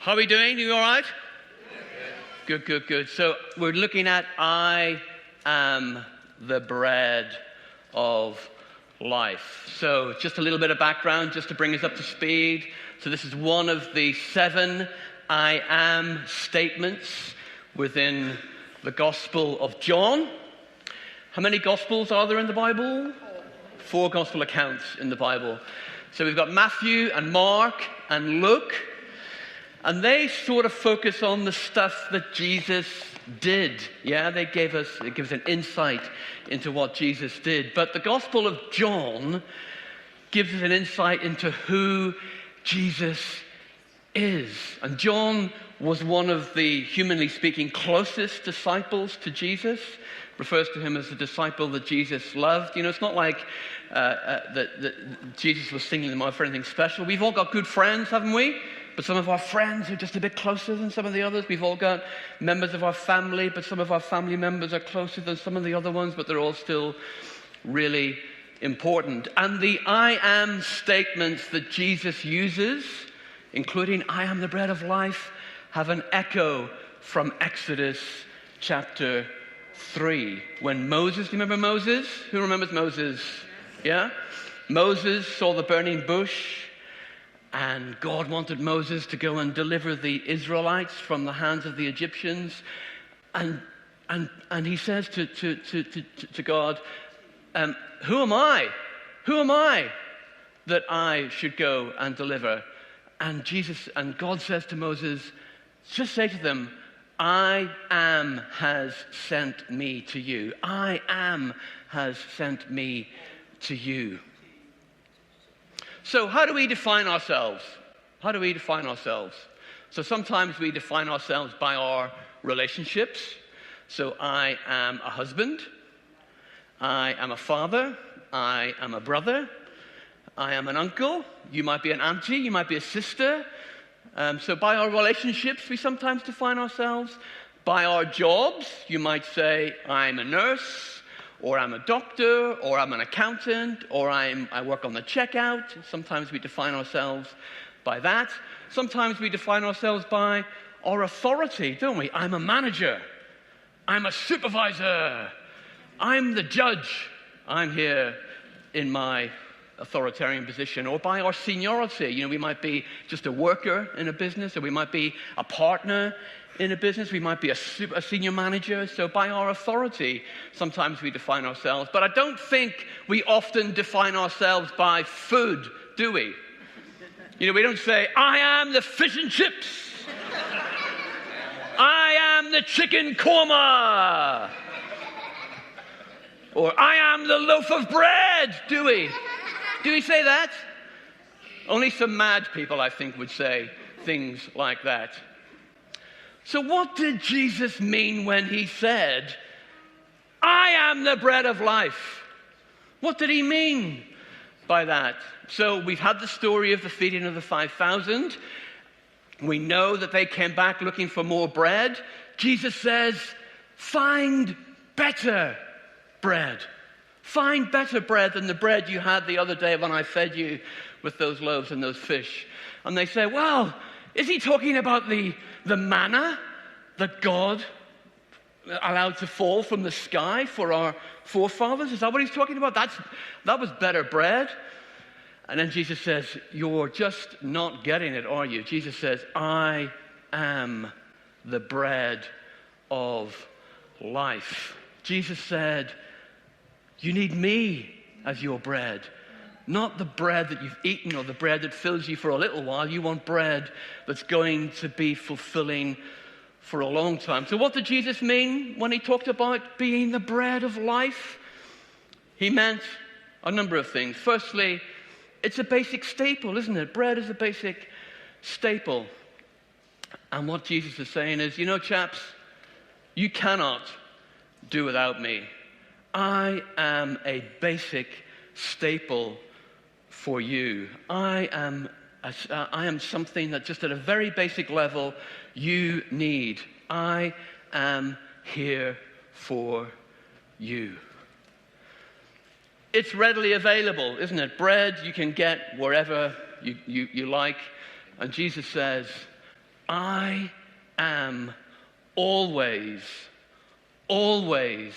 How are we doing? Are you all right? Good. So we're looking at I am the bread of life. So just a little bit of background just to bring us up to speed. So this is one of the 7 I am statements within the Gospel of John. How many Gospels are there in the Bible? 4 Gospel accounts in the Bible. So we've got Matthew and Mark and Luke. And they sort of focus on the stuff that Jesus did. Yeah, it gives us an insight into what Jesus did. But the Gospel of John gives us an insight into who Jesus is. And John was one of the, humanly speaking, closest disciples to Jesus. Refers to him as the disciple that Jesus loved. You know, it's not like that Jesus was singling them out for anything special. We've all got good friends, haven't we? But some of our friends are just a bit closer than some of the others. We've all got members of our family, but some of our family members are closer than some of the other ones, but they're all still really important. And the I am statements that Jesus uses, including I am the bread of life, have an echo from Exodus chapter 3. When Moses, do you remember Moses? Who remembers Moses? Yeah? Moses saw the burning bush. And God wanted Moses to go and deliver the Israelites from the hands of the Egyptians. And he says to God, who am I? Who am I that I should go and deliver? And God says to Moses, just say to them, I am has sent me to you. I am has sent me to you. So how do we define ourselves? How do we define ourselves? So sometimes we define ourselves by our relationships. So I am a husband. I am a father. I am a brother. I am an uncle. You might be an auntie. You might be a sister. So by our relationships, we sometimes define ourselves. By our jobs, you might say, I'm a nurse, or I'm a doctor, or I'm an accountant, or I work on the checkout. Sometimes we define ourselves by that. Sometimes we define ourselves by our authority, don't we? I'm a manager. I'm a supervisor. I'm the judge. I'm here in my authoritarian position. Or by our seniority. You know, we might be just a worker in a business, or we might be a partner in a business, we might be a senior manager. So by our authority, sometimes we define ourselves. But I don't think we often define ourselves by food, do we? You know, we don't say, I am the fish and chips. I am the chicken korma. Or I am the loaf of bread, do we? Do we say that? Only some mad people, I think, would say things like that. So what did Jesus mean when he said, I am the bread of life? What did he mean by that? So we've had the story of the feeding of the 5,000. We know that they came back looking for more bread. Jesus says, find better bread. Find better bread than the bread you had the other day when I fed you with those loaves and those fish. And they say, well, is he talking about the manna that God allowed to fall from the sky for our forefathers? Is that what he's talking about? That was better bread. And then Jesus says, you're just not getting it, are you? Jesus says, I am the bread of life. Jesus said, you need me as your bread. Not the bread that you've eaten or the bread that fills you for a little while. You want bread that's going to be fulfilling for a long time. So what did Jesus mean when he talked about being the bread of life? He meant a number of things. Firstly, it's a basic staple, isn't it? Bread is a basic staple. And what Jesus is saying is, you know, chaps, you cannot do without me. I am a basic staple for you. I am something that just at a very basic level you need. I am here for you. It's readily available, isn't it? Bread you can get wherever you like. And Jesus says, I am always, always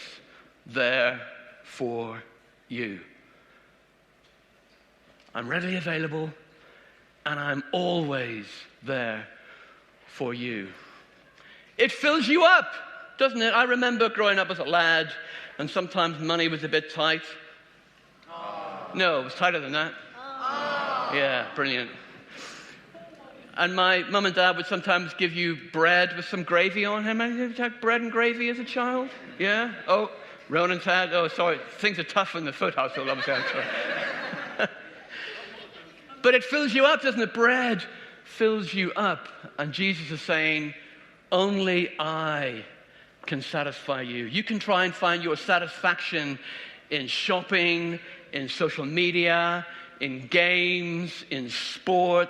there for you. I'm readily available, and I'm always there for you. It fills you up, doesn't it? I remember growing up as a lad, and sometimes money was a bit tight. Oh. No, it was tighter than that. Oh. Yeah, brilliant. And my mum and dad would sometimes give you bread with some gravy on. How many of you had bread and gravy as a child? Yeah? Oh, Ronan's had. Oh, sorry. Things are tough in the Foot household, obviously. I'm sorry. But it fills you up, doesn't it? Bread fills you up. And Jesus is saying, only I can satisfy you. You can try and find your satisfaction in shopping, in social media, in games, in sport,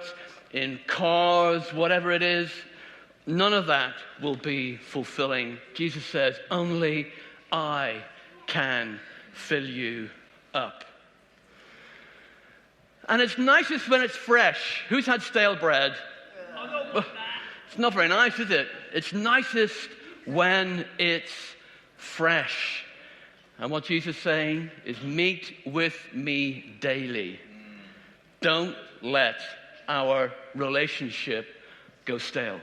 in cars, whatever it is. None of that will be fulfilling. Jesus says, only I can fill you up. And it's nicest when it's fresh. Who's had stale bread? It's not very nice, is it? It's nicest when it's fresh. And what Jesus is saying is, meet with me daily. Don't let our relationship go stale.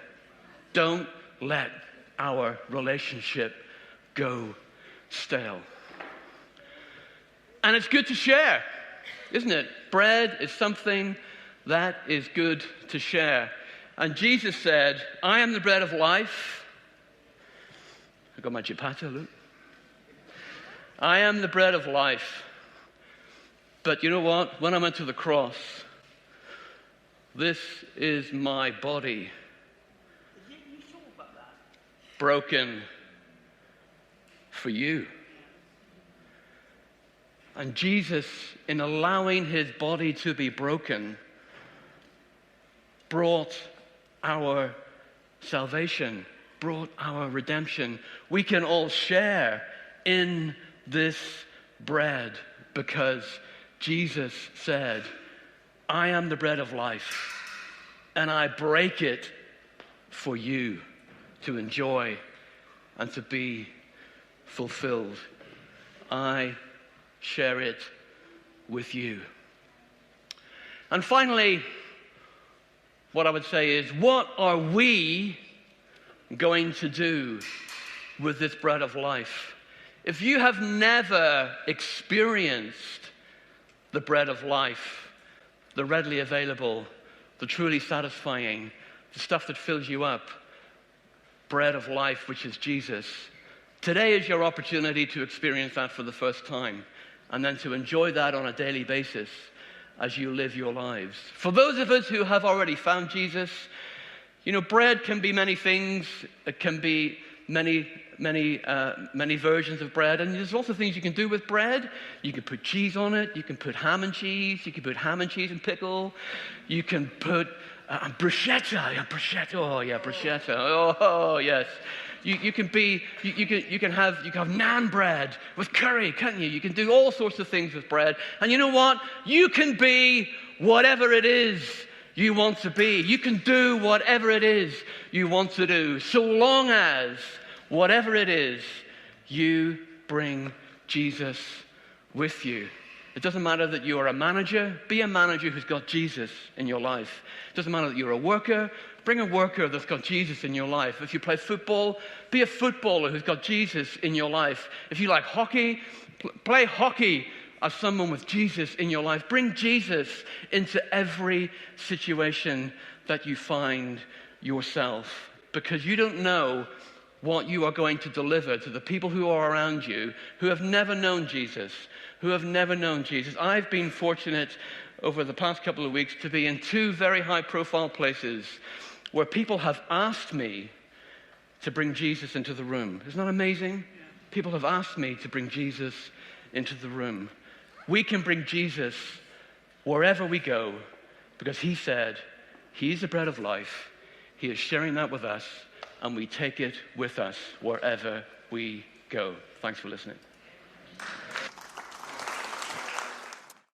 Don't let our relationship go stale. And it's good to share, isn't it? Bread is something that is good to share. And Jesus said, I am the bread of life. I've got my chipata, look. I am the bread of life. But you know what? When I went to the cross, this is my body, broken for you. And Jesus, in allowing his body to be broken, brought our salvation, brought our redemption. We can all share in this bread because Jesus said, I am the bread of life, and I break it for you to enjoy and to be fulfilled. I share it with you. And finally, what I would say is, what are we going to do with this bread of life? If you have never experienced the bread of life, the readily available, the truly satisfying, the stuff that fills you up, bread of life, which is Jesus, today is your opportunity to experience that for the first time, and then to enjoy that on a daily basis as you live your lives. For those of us who have already found Jesus, you know, bread can be many things. It can be many versions of bread, and there's lots of things you can do with bread. You can put cheese on it. You can put ham and cheese. You can put ham and cheese and pickle. You can put bruschetta. Yeah, bruschetta. Oh, yeah, bruschetta. Oh, yes. You can have naan bread with curry, can't you? You can do all sorts of things with bread. And you know what? You can be whatever it is you want to be. You can do whatever it is you want to do, so long as whatever it is, you bring Jesus with you. It doesn't matter that you are a manager. Be a manager who's got Jesus in your life. It doesn't matter that you're a worker. Bring a worker that's got Jesus in your life. If you play football, be a footballer who's got Jesus in your life. If you like hockey, play hockey as someone with Jesus in your life. Bring Jesus into every situation that you find yourself, because you don't know what you are going to deliver to the people who are around you who have never known Jesus, I've been fortunate over the past couple of weeks to be in two very high-profile places where people have asked me to bring Jesus into the room. Isn't that amazing? People have asked me to bring Jesus into the room. We can bring Jesus wherever we go because he said he's the bread of life. He is sharing that with us, and we take it with us wherever we go. Thanks for listening.